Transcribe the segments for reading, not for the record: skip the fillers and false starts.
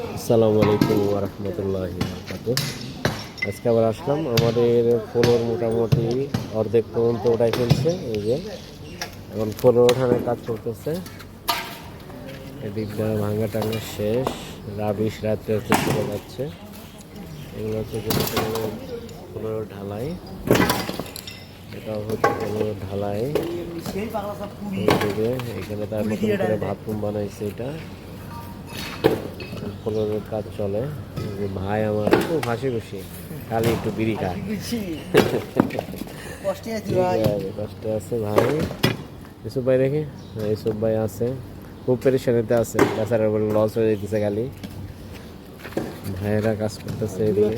আসসালামু আলাইকুম ওয়া রাহমাতুল্লাহি ওয়া বারাকাতুহু। আজকে আবার আসলাম। আমাদের ফ্লোর মোটামুটি অর্ধেক পর্যন্ত ওঠাই ফেলছে। এই যে এখন ফ্লোর ওঠানোর কাজ চলতেছে। এদিকটা ভাঙা টাঙা শেষ, রাবিশ রাত্রে চলে যাচ্ছে। এগুলো হচ্ছে ফ্লোর ঢালাই, এটাও হচ্ছে ফ্লোর ঢালাই। এখানে তার নতুন করে বাথরুম বানাইছে, এটা ফ্লোরের কাজ চলে। ভাই আমার খুব হাসি খুশি, খালি একটু বিড়ি খায়। কষ্টে আছে ভাই। ইউসুফ ভাই দেখি, ইউসুফ ভাই আছে, খুব পেরেশানিতে আছে, বেচারার বলে লস হয়ে যেতেছে খালি। ভাইয়েরা কাজ করতেছে এদিকে।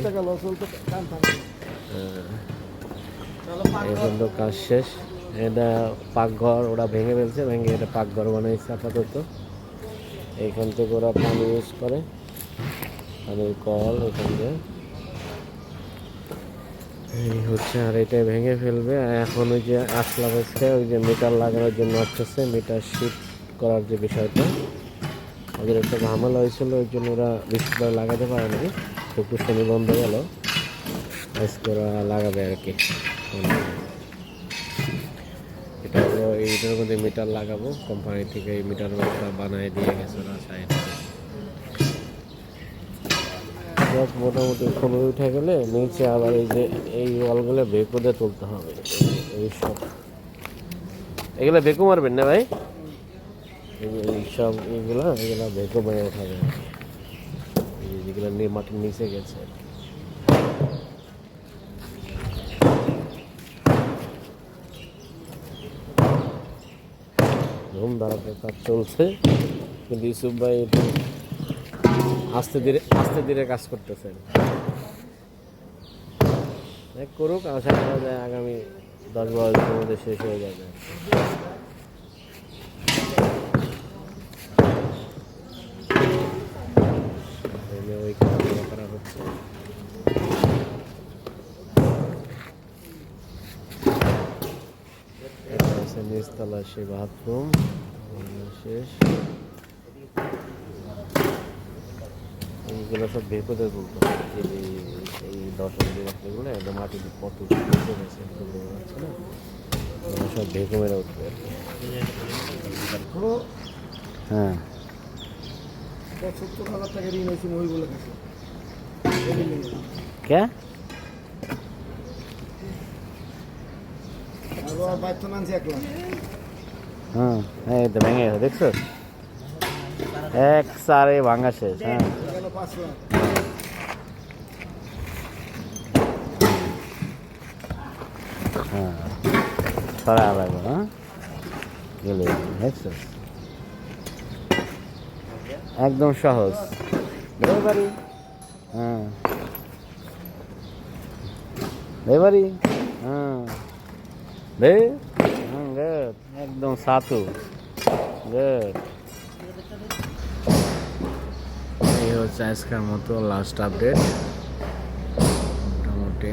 এখন তো কাজ শেষ। এটা পাকঘর ওরা ভেঙে ফেলছে, ভেঙে এটা পাকঘর বানাইছে আপাতত। এইখান থেকে ওরা পানি ইউজ করে, পানির কল এখান দিয়ে এই হচ্ছে। আর এটা ভেঙে ফেলবে এখন। ওই যে আসলাম হচ্ছে, ওই যে মিটার লাগানোর জন্য আসতেছে, মিটার শিট করার যে বিষয়টা, ওদের একটা ঝামেলা হয়েছিল, ওই জন্য ওরা বৃহস্পতিবার লাগাতে পারে না, একটু শনি বন্ধ গেল। আজকে ওরা লাগাবে আর কি। এটা হলো এইটার মধ্যে মিটার লাগাবো, কোম্পানি থেকে এই মিটারটা বানিয়ে দিয়ে গেছে ওরা সাইডে। মোটামুটি ফোনে উঠে গেলে নিচে আবার এই যে এই ওয়ালগুলো বেকু দিয়ে তুলতে হবে। এই সব এগুলো বেকু মারবেন না ভাই, এই সব এগুলা বেকু মেরে উঠাবে। যেগুলো মাটির নিচে গেছে ধুম ধারাতে কাজ চলছে, কিন্তু ইউসুফ ভাই একটু আস্তে ধীরে কাজ করতেছেন। করুক, আশা করা যায় আগামী 10-12 দিনের মধ্যে শেষ হয়ে যাবে। ওই কাজগুলো করা হচ্ছে। এটা হচ্ছে নিচতলা সেই বাথরুম শেষ। এইগুলো সব বেকুদে তুলতে হবে। এই দর্শন এগুলো একদম মাটির কত গেছে না, সব ভেকু মেরে উঠবে আর কি। হ্যাঁ, 70,000 টাকা ঋণ হয়েছে মই বলে গেছে। কে আর বাইতো নানছি 1 লাখ। হ্যাঁ, এই তো ভেঙে গেছে, দেখছো এক সারে ভাঙা শেষ। হ্যাঁ, গেল 5 লাখ। হ্যাঁ সারা লাগবে। হ্যাঁ গেলে দেখছো, একদম সহজ বাড়ি। হ্যাঁ বাড়ি। হ্যাঁ গুড, একদম সাতু গুড। এই হচ্ছে আজকের মতো লাস্ট আপডেট মোটামুটি।